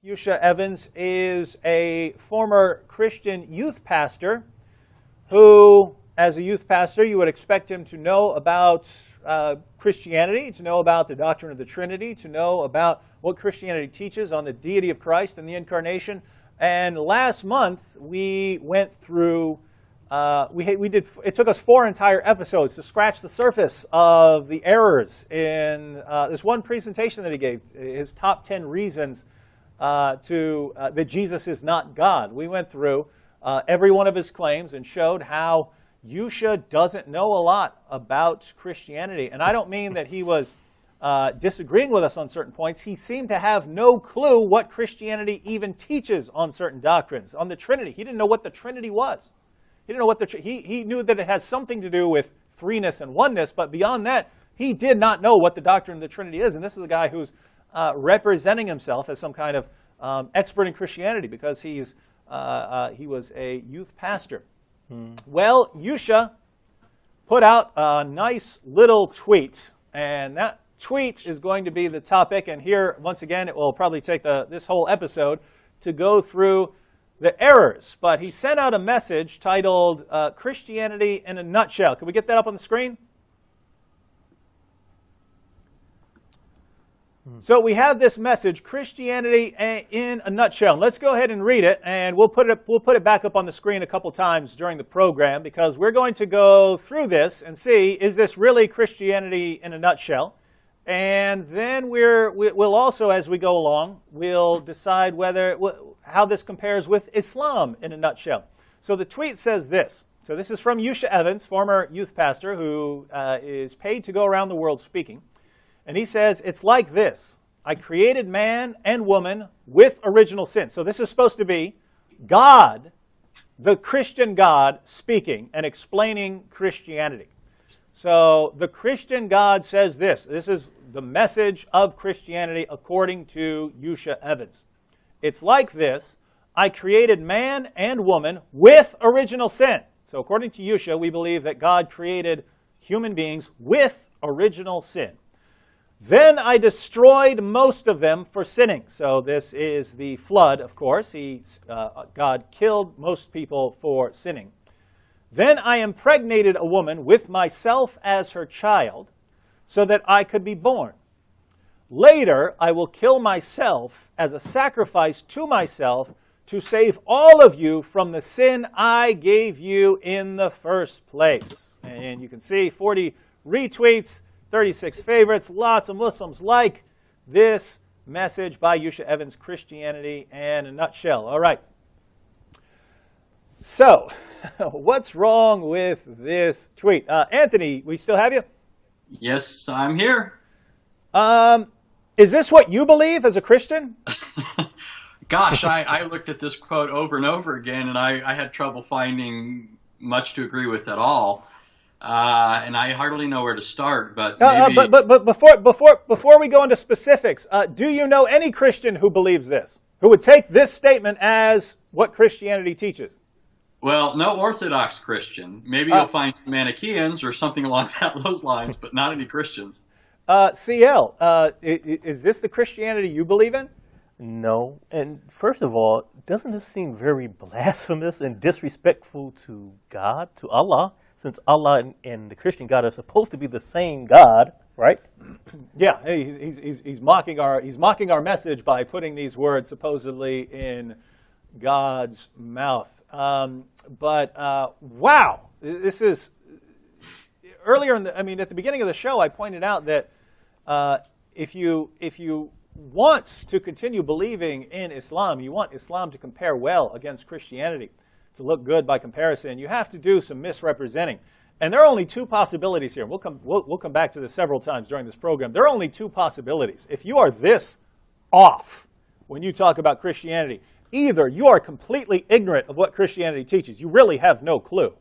Yusha Evans is a former Christian youth pastor who, as a youth pastor, you would expect him to know about Christianity, to know about the doctrine of the Trinity, to know about what Christianity teaches on the deity of Christ and the Incarnation. And last month, we went through, it took us 4 entire episodes to scratch the surface of the errors in this one presentation that he gave, his top 10 reasons that Jesus is not God. We went through every one of his claims and showed how Yusha doesn't know a lot about Christianity. And I don't mean that he was disagreeing with us on certain points. He seemed to have no clue what Christianity even teaches on certain doctrines. On the Trinity, he didn't know what the Trinity was. He didn't know what he knew that it has something to do with threeness and oneness, but beyond that, he did not know what the doctrine of the Trinity is. And this is a guy who's representing himself as some kind of expert in Christianity because he was a youth pastor. Well, Yusha put out a nice little tweet, and that tweet is going to be the topic. And here, once again, it will probably take this whole episode to go through the errors. But he sent out a message titled Christianity in a Nutshell. Can we get that up on the screen? So we have this message, Christianity in a nutshell. Let's go ahead and read it, and we'll put it back up on the screen a couple times during the program because we're going to go through this and see, is this really Christianity in a nutshell? And then we'll also, as we go along, we'll decide how this compares with Islam in a nutshell. So the tweet says this. So this is from Yusha Evans, former youth pastor who is paid to go around the world speaking. And he says, it's like this. I created man and woman with original sin. So this is supposed to be God, the Christian God, speaking and explaining Christianity. So the Christian God says this. This is the message of Christianity according to Yusha Evans. It's like this. I created man and woman with original sin. So according to Yusha, we believe that God created human beings with original sin. Then I destroyed most of them for sinning. So this is the flood, of course. God killed most people for sinning. Then I impregnated a woman with myself as her child so that I could be born. Later, I will kill myself as a sacrifice to myself to save all of you from the sin I gave you in the first place. And you can see 40 retweets, 36 favorites, lots of Muslims like this message by Yusha Evans, Christianity in a nutshell. All right. So, what's wrong with this tweet? Anthony, we still have you? Yes, I'm here. Is this what you believe as a Christian? Gosh, I looked at this quote over and over again, and I had trouble finding much to agree with at all. And I hardly know where to start, but maybe... But before we go into specifics, do you know any Christian who believes this, who would take this statement as what Christianity teaches? Well, no Orthodox Christian. Maybe you'll find some Manichaeans or something along those lines, but not any Christians. CL, is this the Christianity you believe in? No. And first of all, doesn't this seem very blasphemous and disrespectful to God, to Allah? Since Allah and the Christian God are supposed to be the same God, right? Yeah, he's mocking our message by putting these words supposedly in God's mouth. Wow, this is earlier at the beginning of the show, I pointed out that if you want to continue believing in Islam, you want Islam to compare well against Christianity, to look good by comparison, you have to do some misrepresenting. And there are only 2 possibilities here. We'll come back to this several times during this program. There are only 2 possibilities. If you are this off when you talk about Christianity, either you are completely ignorant of what Christianity teaches, you really have no clue,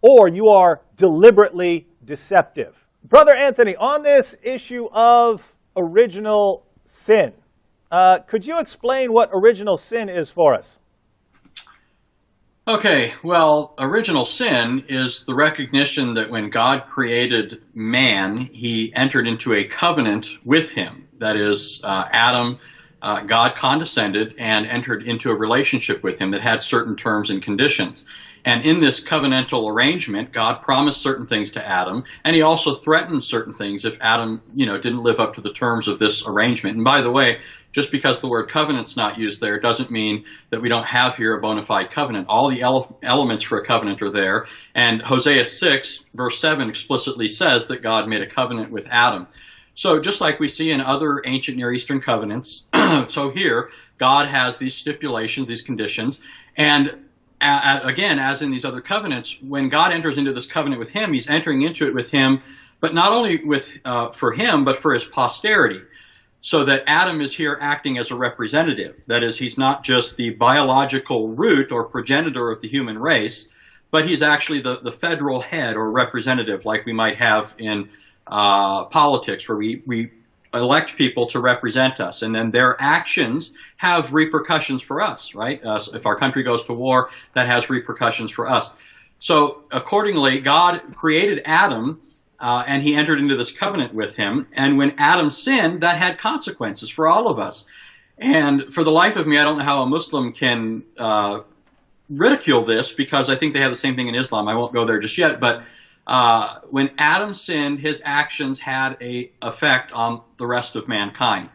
or you are deliberately deceptive. Brother Anthony, on this issue of original sin, could you explain what original sin is for us? Okay, well, original sin is the recognition that when God created man, he entered into a covenant with him. That is, Adam God condescended and entered into a relationship with him that had certain terms and conditions. And in this covenantal arrangement, God promised certain things to Adam, and he also threatened certain things if Adam, didn't live up to the terms of this arrangement. And by the way, just because the word covenant's not used there doesn't mean that we don't have here a bona fide covenant. All the elements for a covenant are there. And Hosea 6, verse 7 explicitly says that God made a covenant with Adam. So just like we see in other ancient Near Eastern covenants, so here, God has these stipulations, these conditions, and again, as in these other covenants, when God enters into this covenant with him, he's entering into it with him, but not only for him, but for his posterity. So that Adam is here acting as a representative. That is, he's not just the biological root or progenitor of the human race, but he's actually the federal head or representative, like we might have in politics, where we elect people to represent us, and then their actions have repercussions for us, right? If our country goes to war, that has repercussions for us. So accordingly, God created Adam, and he entered into this covenant with him, and when Adam sinned, that had consequences for all of us. And for the life of me, I don't know how a Muslim can ridicule this, because I think they have the same thing in Islam. I won't go there just yet, but when Adam sinned, his actions had an effect on the rest of mankind.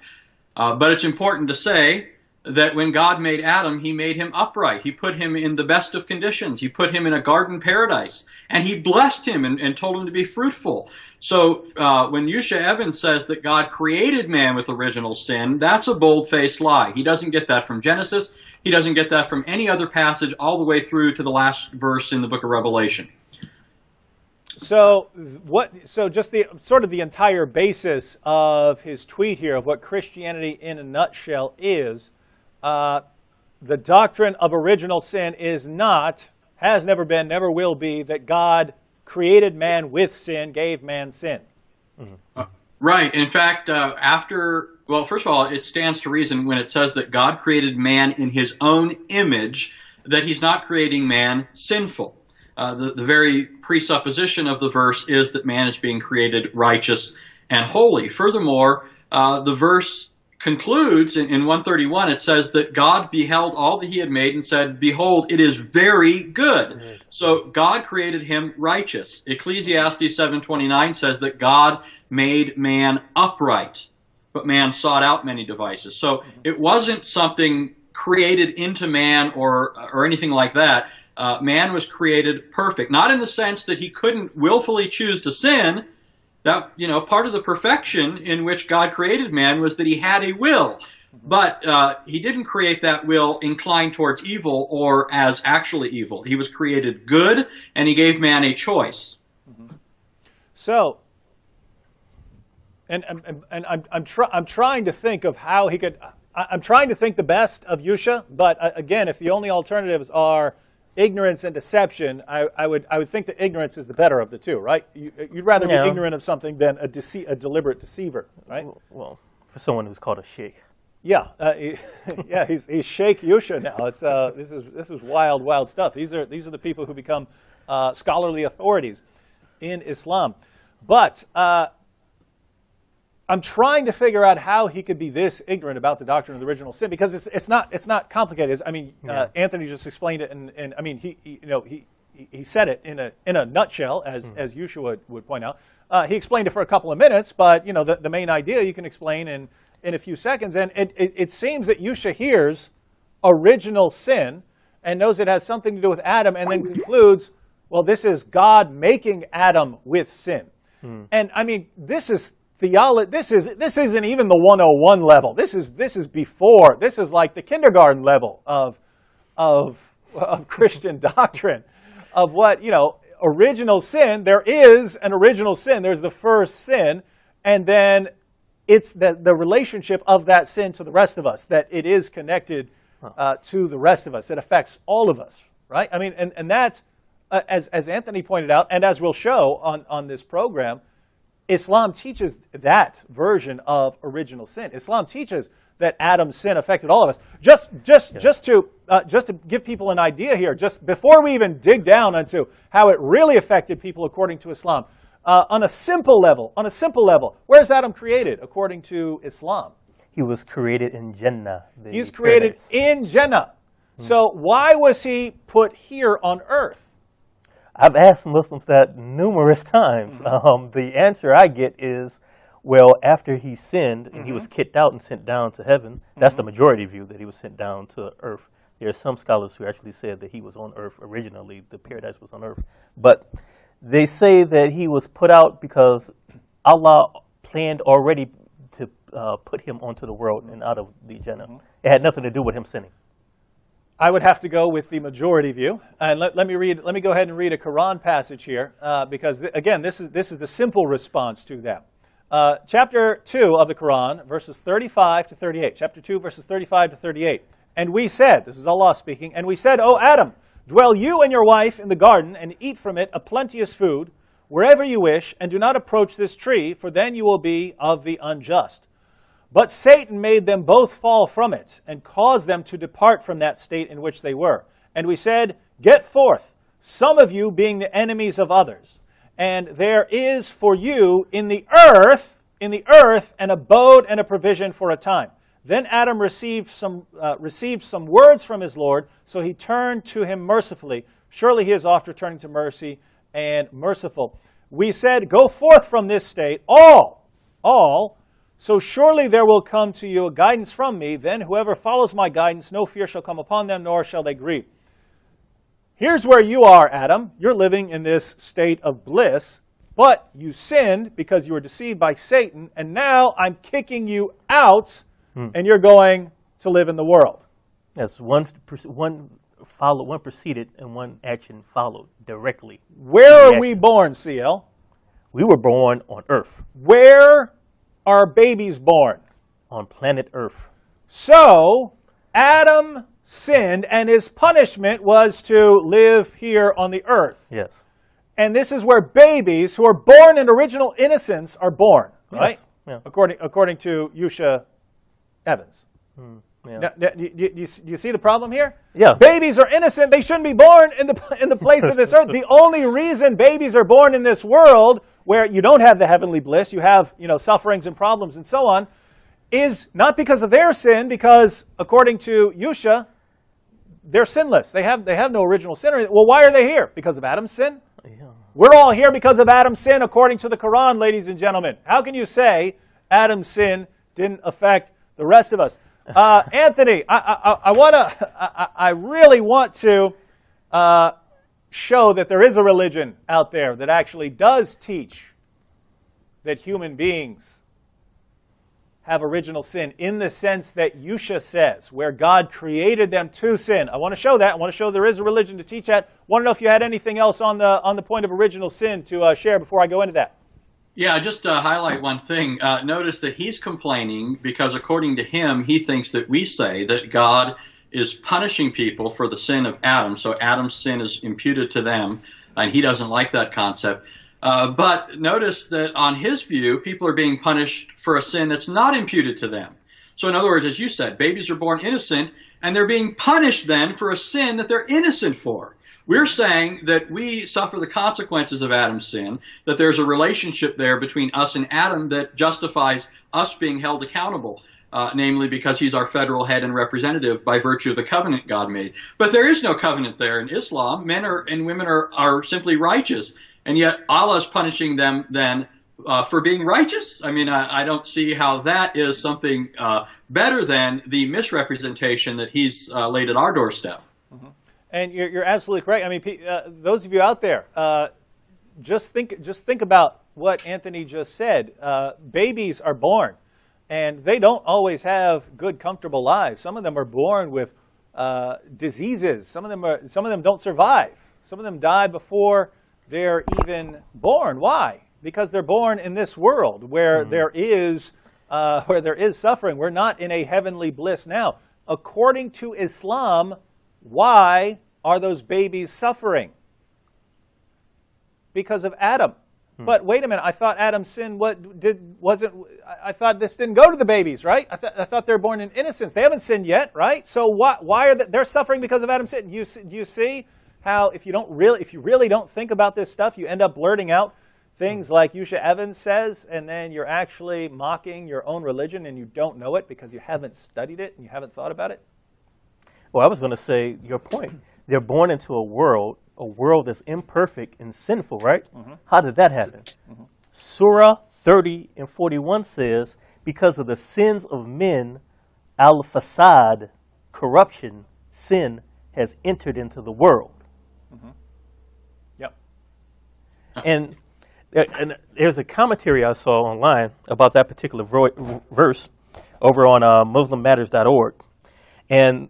But it's important to say that when God made Adam, he made him upright. He put him in the best of conditions. He put him in a garden paradise. And he blessed him and told him to be fruitful. So when Yusha Evans says that God created man with original sin, that's a bold-faced lie. He doesn't get that from Genesis. He doesn't get that from any other passage all the way through to the last verse in the book of Revelation. So just the sort of the entire basis of his tweet here of what Christianity in a nutshell is, the doctrine of original sin is not, has never been, never will be, that God created man with sin, gave man sin. Mm-hmm. Right. In fact, well, first of all, it stands to reason when it says that God created man in his own image, that he's not creating man sinful. The very presupposition of the verse is that man is being created righteous and holy. Furthermore, the verse concludes in 131, it says that God beheld all that he had made and said, "Behold, it is very good." So God created him righteous. Ecclesiastes 7:29 says that God made man upright, but man sought out many devices. So it wasn't something created into man or anything like that. Man was created perfect, not in the sense that he couldn't willfully choose to sin. That, part of the perfection in which God created man was that he had a will, but he didn't create that will inclined towards evil or as actually evil. He was created good, and he gave man a choice. So, and I'm trying to think of how he could. I'm trying to think the best of Yusha, but again, if the only alternatives are ignorance and deception, I would think that ignorance is the better of the two, right? You'd rather be ignorant of something than a deliberate deceiver, right? Well, for someone who's called a sheikh. Yeah, yeah, he's Sheikh Yusha now. It's this is wild stuff. These are the people who become scholarly authorities in Islam, but. I'm trying to figure out how he could be this ignorant about the doctrine of the original sin, because it's not complicated. Anthony just explained it, and I mean he said it in a nutshell, as Yusha would point out. He explained it for a couple of minutes, but the main idea you can explain in a few seconds. And it seems that Yusha hears original sin and knows it has something to do with Adam, and then concludes, well, this is God making Adam with sin. And I mean, this is theology. This isn't even the 101 level. This is before. This is like the kindergarten level of Christian doctrine, of what original sin. There is an original sin. There's the first sin, and then it's the relationship of that sin to the rest of us, that it is connected to the rest of us. It affects all of us, right? I mean, and that's as Anthony pointed out, and as we'll show on this program. Islam teaches that version of original sin. Islam teaches that Adam's sin affected all of us. Just to give people an idea here, just before we even dig down into how it really affected people according to Islam, on a simple level, where's Adam created according to Islam? He was created in Jannah. He's created paradise. in Jannah. So why was he put here on earth? I've asked Muslims that numerous times. The answer I get is, well, after he sinned and he was kicked out and sent down to heaven, that's the majority view, that he was sent down to earth. There are some scholars who actually said that he was on earth originally, the paradise was on earth. But they say that he was put out because Allah planned already to put him onto the world and out of the Jannah. It had nothing to do with him sinning. I would have to go with the majority view, and let me go ahead and read a Quran passage here, because again, this is the simple response to that. Chapter 2 of the Quran, verses 35 to 38. Chapter 2, verses 35 to 38. And we said, this is Allah speaking, and we said, O Adam, dwell you and your wife in the garden, and eat from it a plenteous food, wherever you wish, and do not approach this tree, for then you will be of the unjust. But Satan made them both fall from it, and caused them to depart from that state in which they were. And we said, get forth, some of you being the enemies of others. And there is for you in the earth, an abode and a provision for a time. Then Adam received some words from his Lord, so he turned to him mercifully. Surely he is oft returning to mercy and merciful. We said, go forth from this state, all, so surely there will come to you a guidance from me. Then whoever follows my guidance, no fear shall come upon them, nor shall they grieve. Here's where you are, Adam. You're living in this state of bliss, but you sinned because you were deceived by Satan, and now I'm kicking you out, and you're going to live in the world. Yes, one preceded and one action followed directly. Where are we born, CL? We were born on Earth. Where are babies born? On planet Earth. So, Adam sinned, and his punishment was to live here on the earth. Yes. And this is where babies who are born in original innocence are born, right? Yes. Yeah. According to Yusha Evans. Yeah. Now, you see the problem here? Yeah. Babies are innocent. They shouldn't be born in the place of this earth. The only reason babies are born in this world where you don't have the heavenly bliss, you have, sufferings and problems and so on, is not because of their sin, because according to Yusha, they're sinless. They have no original sin. Well, why are they here? Because of Adam's sin? Yeah. We're all here because of Adam's sin, according to the Quran, ladies and gentlemen. How can you say Adam's sin didn't affect the rest of us? Anthony, I really want to show that there is a religion out there that actually does teach that human beings have original sin in the sense that Yusha says, where God created them to sin. I want to show that. I want to show there is a religion to teach that. I want to know if you had anything else on the point of original sin to share before I go into that. Yeah, just to highlight one thing. Notice that he's complaining because according to him, he thinks that we say that God is punishing people for the sin of Adam. So Adam's sin is imputed to them, and he doesn't like that concept. But notice that on his view, people are being punished for a sin that's not imputed to them. So in other words, as you said, babies are born innocent, and they're being punished then for a sin that they're innocent for. We're saying that we suffer the consequences of Adam's sin, that there's a relationship there between us and Adam that justifies us being held accountable, namely because he's our federal head and representative by virtue of the covenant God made. But there is no covenant there in Islam. Men and women are simply righteous. And yet Allah is punishing them then for being righteous? I mean, I don't see how that is something better than the misrepresentation that he's laid at our doorstep. Mm-hmm. And you're absolutely correct. I mean, those of you out there, just think about what Anthony just said. Babies are born, and they don't always have good, comfortable lives. Some of them are born with diseases. Some of them don't survive. Some of them die before they're even born. Why? Because they're born in this world where there is suffering. We're not in a heavenly bliss now. According to Islam, why are those babies suffering? Because of Adam. But wait a minute, I thought Adam's sin I thought this didn't go to the babies, right? I thought they were born in innocence. They haven't sinned yet, right? So why are they're suffering because of Adam's sin? Do you see how if you really don't think about this stuff, you end up blurting out things like Yusha Evans says, and then you're actually mocking your own religion and you don't know it because you haven't studied it and you haven't thought about it? Well, I was going to say your point. They're born into a world that's imperfect and sinful, right? How did that happen? Surah 30 and 41 says, because of the sins of men, al-fasad, corruption, sin, has entered into the world. Yep. And there's a commentary I saw online about that particular verse over on MuslimMatters.org. And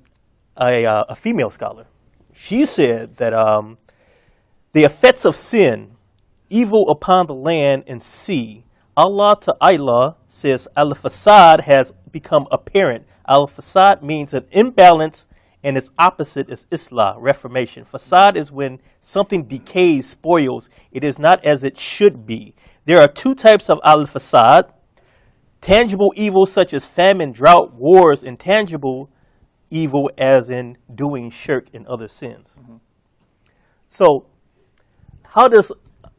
a female scholar, she said that the effects of sin, evil upon the land and sea, Allah Ta'ala says al-fasad has become apparent. Al-fasad means an imbalance, and its opposite is islah, reformation. Fasad is when something decays, spoils. It is not as it should be. There are two types of al-fasad: tangible evil such as famine, drought, wars, and tangible evil as in doing shirk and other sins. So how does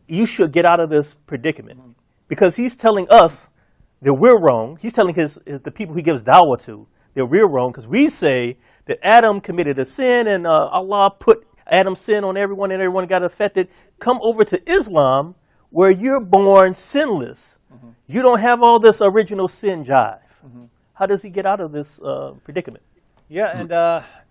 Yusha get out of this predicament? Because he's telling us that we're wrong. He's telling the people he gives dawah to that we're wrong because we say that Adam committed a sin and Allah put Adam's sin on everyone and everyone got affected. Come over to Islam where you're born sinless. You don't have all this original sin jive. How does he get out of this predicament? Yeah, and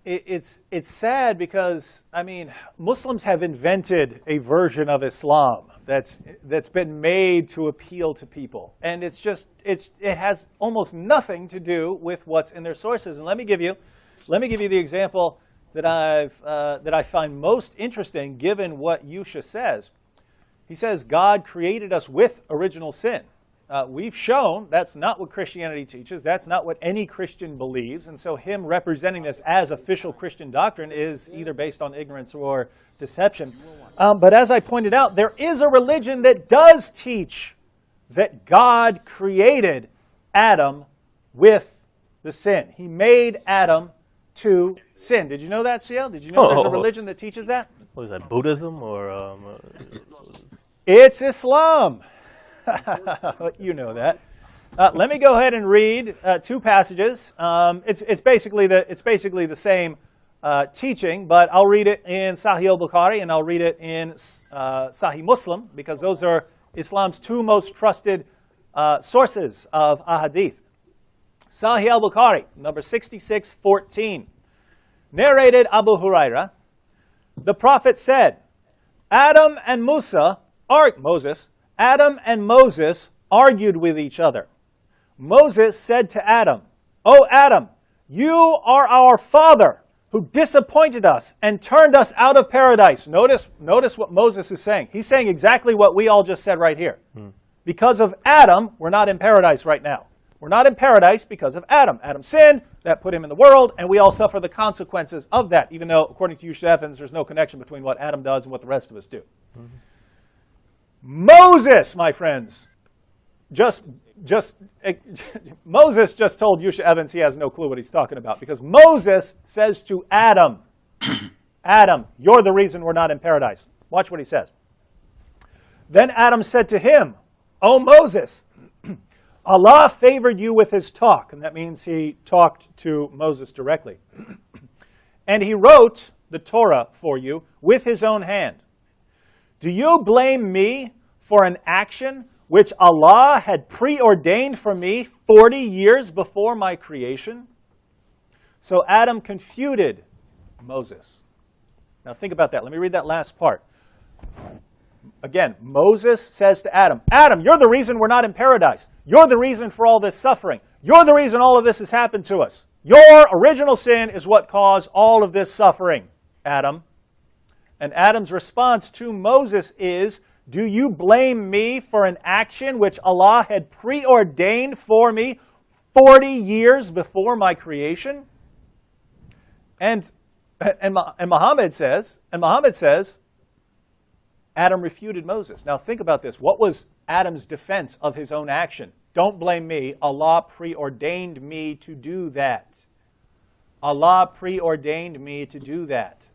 it's sad because, I mean, Muslims have invented a version of Islam that's been made to appeal to people, and it has almost nothing to do with what's in their sources. And let me give you the example that I find most interesting, given what Yusha says. He says God created us with original sin. We've shown that's not what Christianity teaches. That's not what any Christian believes. And so him representing this as official Christian doctrine is either based on ignorance or deception. But as I pointed out, there is a religion that does teach that God created Adam with the sin. He made Adam to sin. Did you know that, CL? Did you know there's a religion that teaches that? What is that, Buddhism or? It's Islam. You know that. Let me go ahead and read two passages. It's basically the same teaching, but I'll read it in Sahih al-Bukhari and I'll read it in Sahih Muslim because those are Islam's two most trusted sources of ahadith. Sahih al-Bukhari, number 6614. Narrated Abu Huraira, the Prophet said, Adam and Moses argued with each other. Moses said to Adam, "O Adam, you are our father who disappointed us and turned us out of paradise." Notice what Moses is saying. He's saying exactly what we all just said right here. Because of Adam, we're not in paradise right now. We're not in paradise because of Adam. Adam sinned, that put him in the world, and we all suffer the consequences of that, even though, according to Yusha Evans, there's no connection between what Adam does and what the rest of us do. Moses, my friends, Moses just told Yusha Evans he has no clue what he's talking about, because Moses says to Adam, Adam, you're the reason we're not in paradise. Watch what he says. Then Adam said to him, "O Moses, Allah favored you with his talk," and that means he talked to Moses directly, "and he wrote the Torah for you with his own hand. Do you blame me for an action which Allah had preordained for me 40 years before my creation?" So Adam confuted Moses. Now think about that. Let me read that last part. Again, Moses says to Adam, "Adam, you're the reason we're not in paradise. You're the reason for all this suffering. You're the reason all of this has happened to us. Your original sin is what caused all of this suffering, Adam." And Adam's response to Moses is, "Do you blame me for an action which Allah had preordained for me 40 years before my creation?" And Muhammad says, Adam refuted Moses. Now think about this. What was Adam's defense of his own action? Don't blame me. Allah preordained me to do that. Allah preordained me to do that.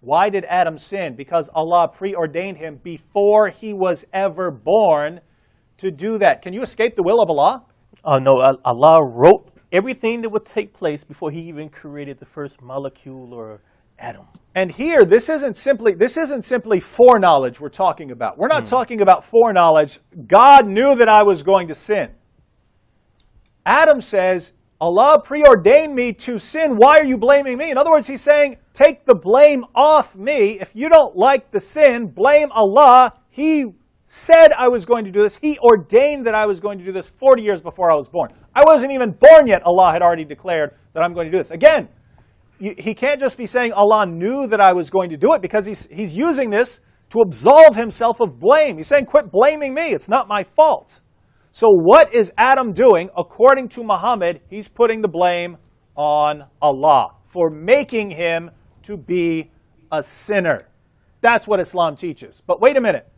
Why did Adam sin? Because Allah preordained him before he was ever born to do that. Can you escape the will of Allah? No, Allah wrote everything that would take place before he even created the first molecule or atom. And here, this isn't simply foreknowledge we're talking about. We're not talking about foreknowledge. God knew that I was going to sin. Adam says, Allah preordained me to sin. Why are you blaming me? In other words, he's saying, take the blame off me. If you don't like the sin, blame Allah. He said I was going to do this. He ordained that I was going to do this 40 years before I was born. I wasn't even born yet. Allah had already declared that I'm going to do this. Again, he can't just be saying Allah knew that I was going to do it, because he's using this to absolve himself of blame. He's saying, quit blaming me. It's not my fault. So what is Adam doing? According to Muhammad, he's putting the blame on Allah for making him to be a sinner. That's what Islam teaches. But wait a minute.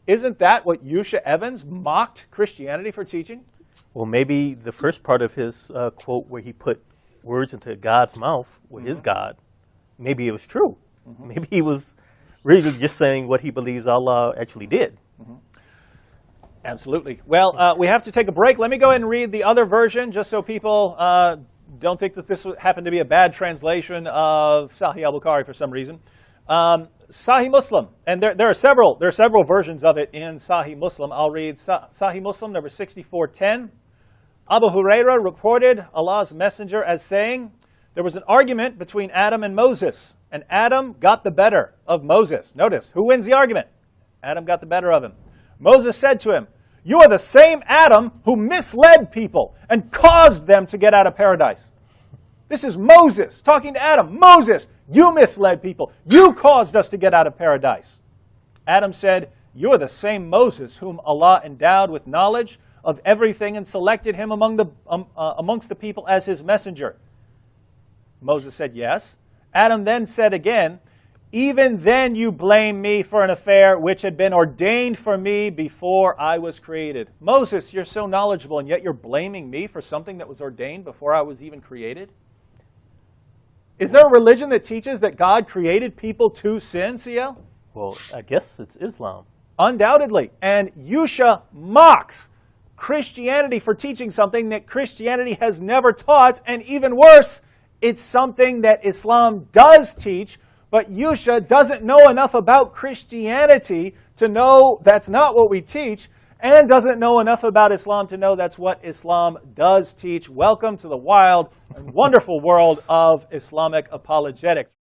Isn't that what Yusha Evans mocked Christianity for teaching? Well, maybe the first part of his quote where he put words into God's mouth with his God, maybe it was true. Maybe he was really just saying what he believes Allah actually did. Absolutely. Well, we have to take a break. Let me go ahead and read the other version, just so people don't think that this happened to be a bad translation of Sahih al-Bukhari for some reason. Sahih Muslim, and there are several versions of it in Sahih Muslim. I'll read Sahih Muslim number 6410. Abu Huraira reported Allah's messenger as saying, there was an argument between Adam and Moses, and Adam got the better of Moses. Notice, who wins the argument? Adam got the better of him. Moses said to him, you are the same Adam who misled people and caused them to get out of paradise. This is Moses talking to Adam. Moses, you misled people. You caused us to get out of paradise. Adam said, you are the same Moses whom Allah endowed with knowledge of everything and selected him amongst the people as his messenger. Moses said, yes. Adam then said again, even then you blame me for an affair which had been ordained for me before I was created. Moses, you're so knowledgeable, and yet you're blaming me for something that was ordained before I was even created? Is there a religion that teaches that God created people to sin, CL? Well, I guess it's Islam. Undoubtedly. And Yusha mocks Christianity for teaching something that Christianity has never taught, and even worse, it's something that Islam does teach, but Yusha doesn't know enough about Christianity to know that's not what we teach, and doesn't know enough about Islam to know that's what Islam does teach. Welcome to the wild and wonderful world of Islamic apologetics.